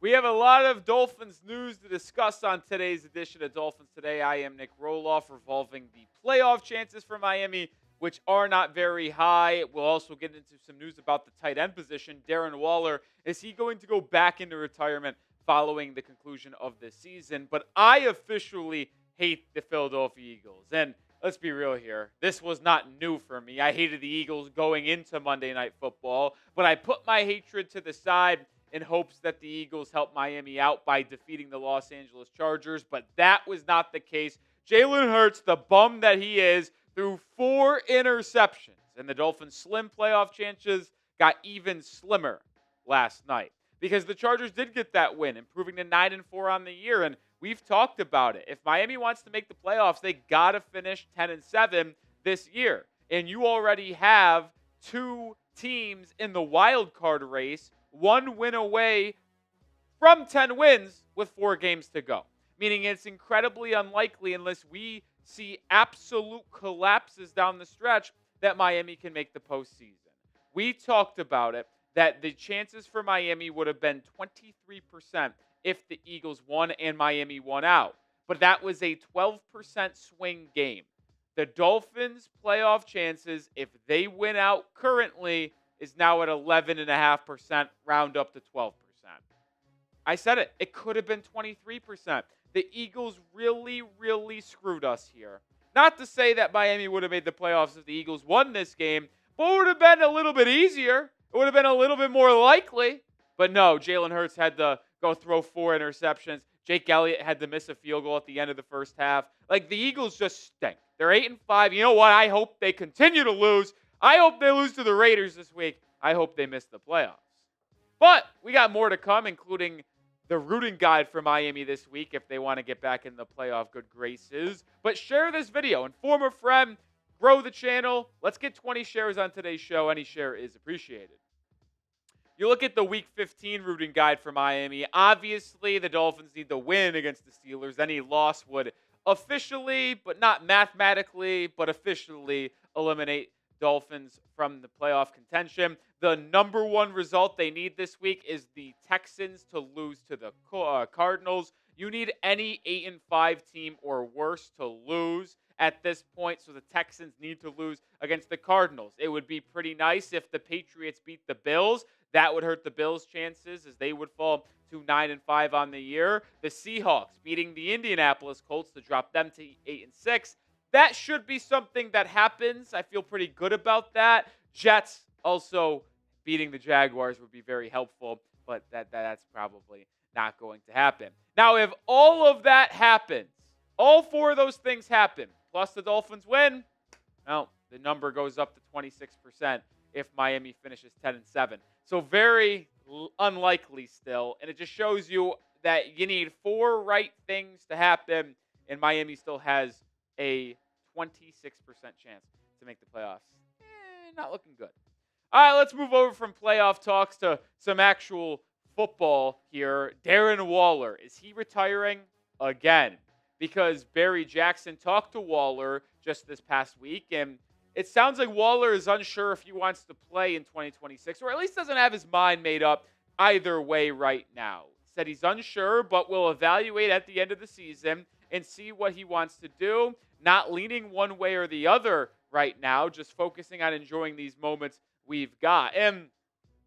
We have a lot of Dolphins news to discuss on today's edition of Dolphins Today. I am Nick Roloff, revolving the playoff chances for Miami, which are not very high. We'll also get into some news about the tight end position. Darren Waller, is he going to go back into retirement following the conclusion of this season? But I officially hate the Philadelphia Eagles. And let's be real here. This was not new for me. I hated the Eagles going into Monday Night Football, but I put my hatred to the side in hopes that the Eagles help Miami out by defeating the Los Angeles Chargers, but that was not the case. Jalen Hurts, the bum that he is, threw 4 interceptions, and the Dolphins' slim playoff chances got even slimmer last night because the Chargers did get that win, improving to 9-4 on the year, and we've talked about it. If Miami wants to make the playoffs, they got to finish 10-7 this year, and you already have 2 teams in the wild card race, 1 win away from 10 wins with 4 games to go. Meaning it's incredibly unlikely, unless we see absolute collapses down the stretch, that Miami can make the postseason. We talked about it, that the chances for Miami would have been 23% if the Eagles won and Miami won out. But that was a 12% swing game. The Dolphins' playoff chances, if they win out currently, is now at 11.5%, round up to 12%. I said it. It could have been 23%. The Eagles really, really screwed us here. Not to say that Miami would have made the playoffs if the Eagles won this game, but it would have been a little bit easier. It would have been a little bit more likely. But no, Jalen Hurts had to go throw 4 interceptions. Jake Elliott had to miss a field goal at the end of the first half. Like, the Eagles just stink. They're 8-5. You know what? I hope they continue to lose. I hope they lose to the Raiders this week. I hope they miss the playoffs. But we got more to come, including the rooting guide for Miami this week if they want to get back in the playoff good graces. But share this video. Inform a friend. Grow the channel. Let's get 20 shares on today's show. Any share is appreciated. You look at the Week 15 rooting guide for Miami. Obviously, the Dolphins need to win against the Steelers. Any loss would officially, but not mathematically, but officially eliminate Dolphins from the playoff contention. The number one result they need this week is the Texans to lose to the Cardinals. You need any 8-5 team or worse to lose at this point, so the Texans need to lose against the Cardinals. It would be pretty nice if the Patriots beat the Bills. That would hurt the Bills' chances, as they would fall to 9-5 on the year. The Seahawks beating the Indianapolis Colts to drop them to 8-6. That should be something that happens. I feel pretty good about that. Jets also beating the Jaguars would be very helpful, but that's probably not going to happen. Now, if all of that happens, all 4 of those things happen, plus the Dolphins win, well, the number goes up to 26% if Miami finishes 10-7. So very unlikely still, and it just shows you that you need 4 right things to happen, and Miami still has a 26% chance to make the playoffs. Not looking good. All right, let's move over from playoff talks to some actual football here. Darren Waller, is he retiring again? Because Barry Jackson talked to Waller just this past week, and it sounds like Waller is unsure if he wants to play in 2026, or at least doesn't have his mind made up either way right now. Said he's unsure, but will evaluate at the end of the season and see what he wants to do. Not leaning one way or the other right now, just focusing on enjoying these moments we've got. And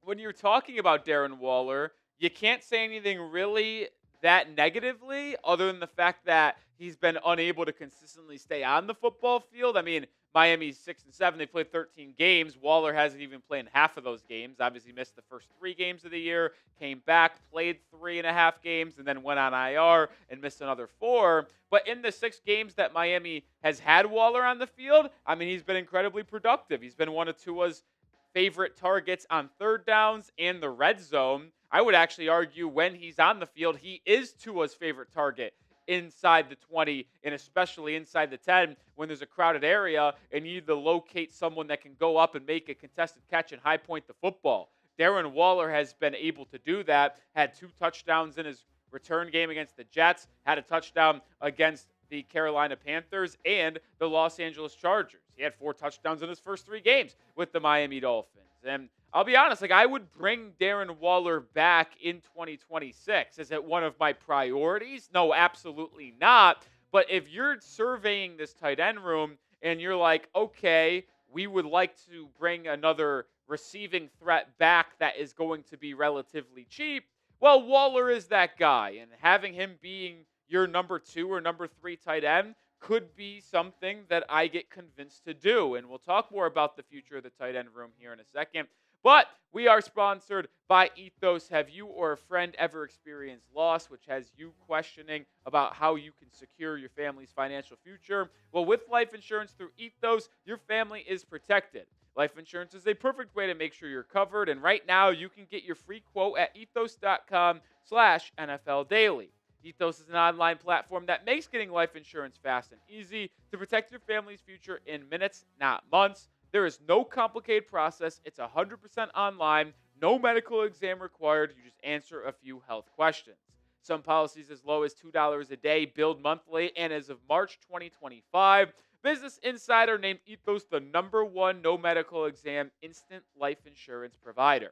when you're talking about Darren Waller, you can't say anything really that negatively, other than the fact that he's been unable to consistently stay on the football field. I mean, Miami's 6-7. They played 13 games. Waller hasn't even played in half of those games. Obviously missed the first 3 games of the year, came back, played 3.5 games, and then went on IR and missed another 4. But in the 6 games that Miami has had Waller on the field, I mean, he's been incredibly productive. He's been one of Tua's favorite targets on third downs and the red zone. I would actually argue when he's on the field, he is Tua's favorite target inside the 20 and especially inside the 10 when there's a crowded area and you need to locate someone that can go up and make a contested catch and high point the football. Darren Waller has been able to do that, had 2 touchdowns in his return game against the Jets, had a touchdown against the Carolina Panthers and the Los Angeles Chargers. He had 4 touchdowns in his first 3 games with the Miami Dolphins. And I'll be honest, like I would bring Darren Waller back in 2026. Is it one of my priorities? No, absolutely not. But if you're surveying this tight end room and you're like, okay, we would like to bring another receiving threat back that is going to be relatively cheap, well, Waller is that guy. And having him being your number 2 or number 3 tight end could be something that I get convinced to do. And we'll talk more about the future of the tight end room here in a second. But we are sponsored by Ethos. Have you or a friend ever experienced loss, which has you questioning about how you can secure your family's financial future? Well, with life insurance through Ethos, your family is protected. Life insurance is a perfect way to make sure you're covered. And right now, you can get your free quote at ethos.com/NFL Daily. Ethos is an online platform that makes getting life insurance fast and easy to protect your family's future in minutes, not months. There is no complicated process. It's 100% online, no medical exam required. You just answer a few health questions. Some policies as low as $2 a day, billed monthly, and as of March 2025, Business Insider named Ethos the #1 no medical exam instant life insurance provider.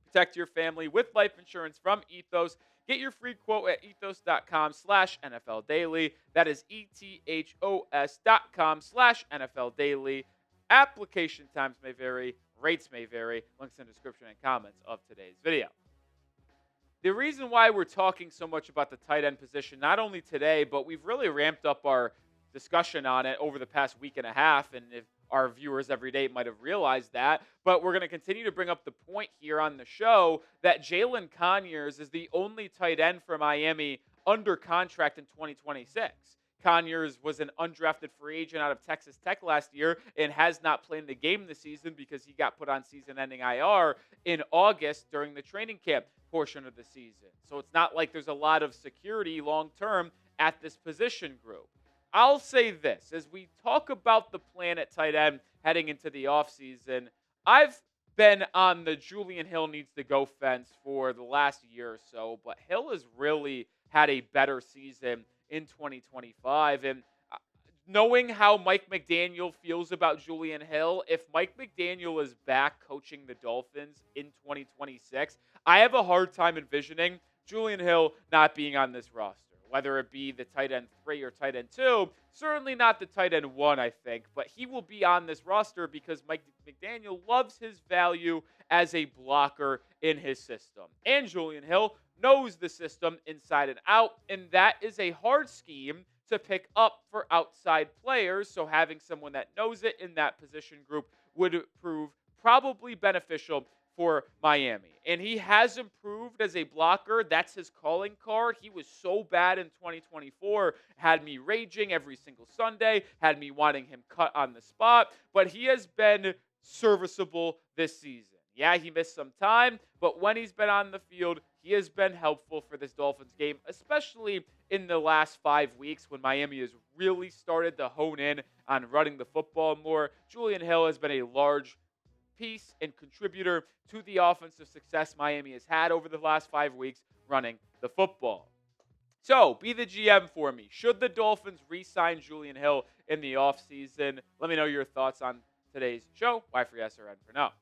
Protect your family with life insurance from Ethos. Get your free quote at ethos.com/NFL Daily. That is ethos.com/NFL Daily. Application times may vary. Rates may vary. Links in the description and comments of today's video. The reason why we're talking so much about the tight end position, not only today, but we've really ramped up our discussion on it over the past week and a half, and if our viewers every day might have realized that, but we're going to continue to bring up the point here on the show that Jalen Conyers is the only tight end for Miami under contract in 2026. Conyers was an undrafted free agent out of Texas Tech last year and has not played the game this season because he got put on season-ending IR in August during the training camp portion of the season. So it's not like there's a lot of security long-term at this position group. I'll say this, as we talk about the plan at tight end heading into the offseason, I've been on the Julian Hill needs to go fence for the last year or so, but Hill has really had a better season in 2025. And knowing how Mike McDaniel feels about Julian Hill, if Mike McDaniel is back coaching the Dolphins in 2026, I have a hard time envisioning Julian Hill not being on this roster, whether it be the tight end 3 or tight end 2. Certainly not the tight end 1, I think, but he will be on this roster because Mike McDaniel loves his value as a blocker in his system. And Julian Hill knows the system inside and out, and that is a hard scheme to pick up for outside players, so having someone that knows it in that position group would prove probably beneficial for Miami. And he has improved as a blocker. That's his calling card. He was so bad in 2024, had me raging every single Sunday, had me wanting him cut on the spot, but he has been serviceable this season. Yeah, he missed some time, but when he's been on the field, he has been helpful for this Dolphins game, especially in the last 5 weeks when Miami has really started to hone in on running the football more. Julian Hill has been a large piece and contributor to the offensive success Miami has had over the last 5 weeks running the football. So, be the GM for me. Should the Dolphins re-sign Julian Hill in the offseason? Let me know your thoughts on today's show. Y for yes or N for no.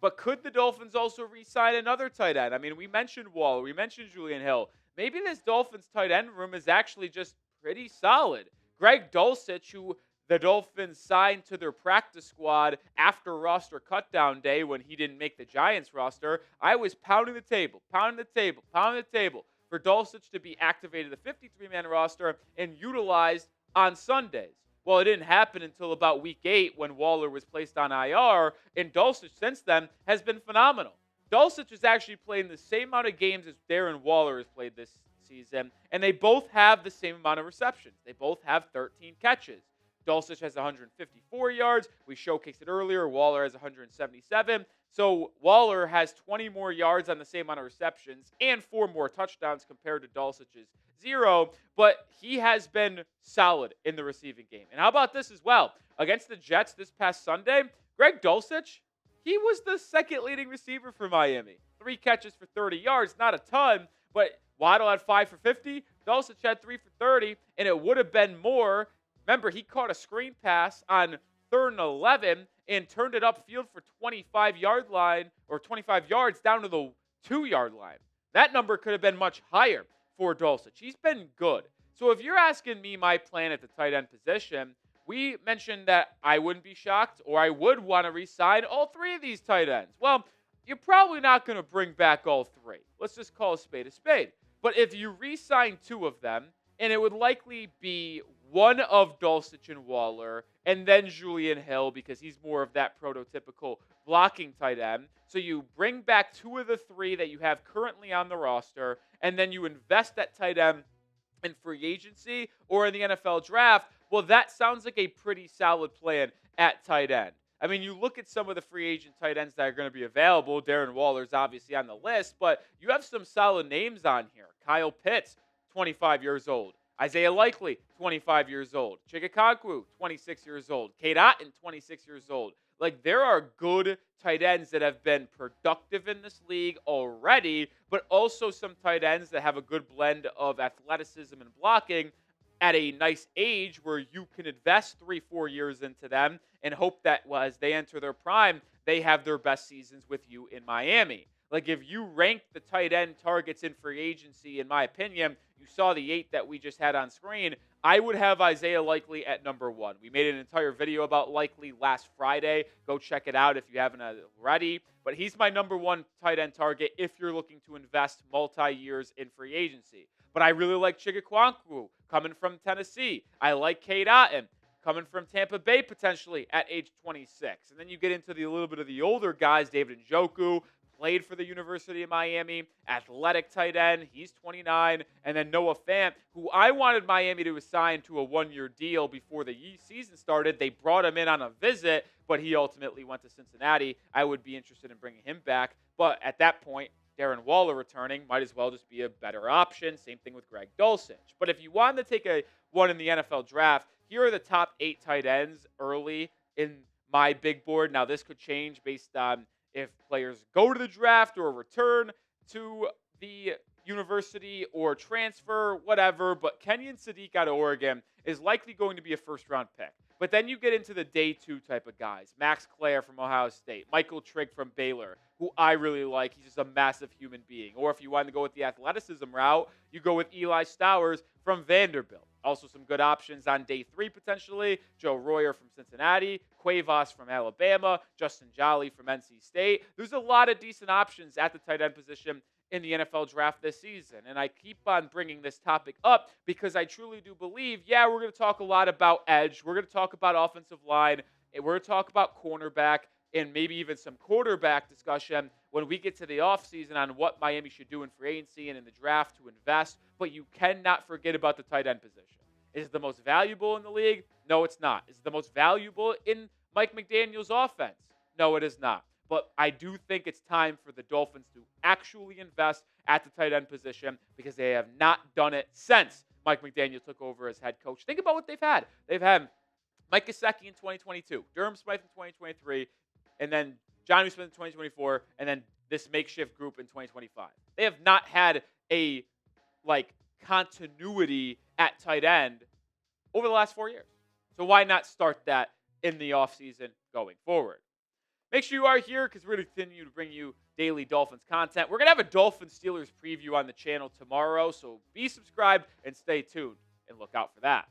But could the Dolphins also re-sign another tight end? I mean, we mentioned Waller. We mentioned Julian Hill. Maybe this Dolphins tight end room is actually just pretty solid. Greg Dulcich, who the Dolphins signed to their practice squad after roster cutdown day when he didn't make the Giants roster, I was pounding the table for Dulcich to be activated the 53-man roster and utilized on Sundays. Well, it didn't happen until about week 8 when Waller was placed on IR, and Dulcich since then has been phenomenal. Dulcich is actually playing the same amount of games as Darren Waller has played this season, and they both have the same amount of receptions. They both have 13 catches. Dulcich has 154 yards. We showcased it earlier. Waller has 177. So Waller has 20 more yards on the same amount of receptions and 4 more touchdowns compared to Dulcich's 0. But he has been solid in the receiving game. And how about this as well? Against the Jets this past Sunday, Greg Dulcich, he was the second leading receiver for Miami. 3 catches for 30 yards, not a ton, but Waddle had 5 for 50. Dulcich had 3 for 30, and it would have been more. Remember, he caught a screen pass on 3rd and 11 and turned it upfield for 25-yard line or 25 yards down to the 2-yard line. That number could have been much higher for Dulcich. He's been good. So if you're asking me my plan at the tight end position, we mentioned that I wouldn't be shocked or I would want to re-sign all 3 of these tight ends. Well, you're probably not going to bring back all 3. Let's just call a spade a spade. But if you re-sign 2 of them, and it would likely be one of Dulcich and Waller, and then Julian Hill because he's more of that prototypical blocking tight end. So you bring back 2 of the 3 that you have currently on the roster, and then you invest that tight end in free agency or in the NFL draft. Well, that sounds like a pretty solid plan at tight end. I mean, you look at some of the free agent tight ends that are going to be available. Darren Waller's obviously on the list, but you have some solid names on here. Kyle Pitts, 25 years old. Isaiah Likely, 25 years old. Chigakongwu, 26 years old. Cade Otton, 26 years old. Like, there are good tight ends that have been productive in this league already, but also some tight ends that have a good blend of athleticism and blocking at a nice age where you can invest 3-4 years into them and hope that as they enter their prime, they have their best seasons with you in Miami. Like, if you rank the tight end targets in free agency, in my opinion, you saw the 8 that we just had on screen, I would have Isaiah Likely at number 1. We made an entire video about Likely last Friday. Go check it out if you haven't already. But he's my number 1 tight end target if you're looking to invest multi-years in free agency. But I really like Chigakongwu coming from Tennessee. I like Cade Otton coming from Tampa Bay potentially at age 26. And then you get into a little bit of the older guys, David Njoku, played for the University of Miami, athletic tight end. He's 29. And then Noah Fant, who I wanted Miami to assign to a 1-year deal before the season started. They brought him in on a visit, but he ultimately went to Cincinnati. I would be interested in bringing him back. But at that point, Darren Waller returning might as well just be a better option. Same thing with Greg Dulcich. But if you wanted to take one in the NFL draft, here are the top 8 tight ends early in my big board. Now, this could change based on if players go to the draft or return to the university or transfer, whatever. But Kenyon Sadiq out of Oregon is likely going to be a first-round pick. But then you get into the day 2 type of guys. Max Clare from Ohio State. Michael Trigg from Baylor, who I really like. He's just a massive human being. Or if you want to go with the athleticism route, you go with Eli Stowers from Vanderbilt. Also some good options on day 3 potentially. Joe Royer from Cincinnati. Cuevas from Alabama. Justin Jolly from NC State. There's a lot of decent options at the tight end position in the NFL draft this season. And I keep on bringing this topic up because I truly do believe, we're going to talk a lot about edge. We're going to talk about offensive line. And we're going to talk about cornerback and maybe even some quarterback discussion when we get to the offseason on what Miami should do in free agency and in the draft to invest. But you cannot forget about the tight end position. Is it the most valuable in the league? No, it's not. Is it the most valuable in Mike McDaniel's offense? No, it is not. But I do think it's time for the Dolphins to actually invest at the tight end position because they have not done it since Mike McDaniel took over as head coach. Think about what they've had. They've had Mike Gesicki in 2022, Durham Smythe in 2023, and then Johnny Smith in 2024, and then this makeshift group in 2025. They have not had a continuity at tight end over the last 4 years. So why not start that in the offseason going forward? Make sure you are here because we're going to continue to bring you daily Dolphins content. We're going to have a Dolphins Steelers preview on the channel tomorrow, so be subscribed and stay tuned and look out for that.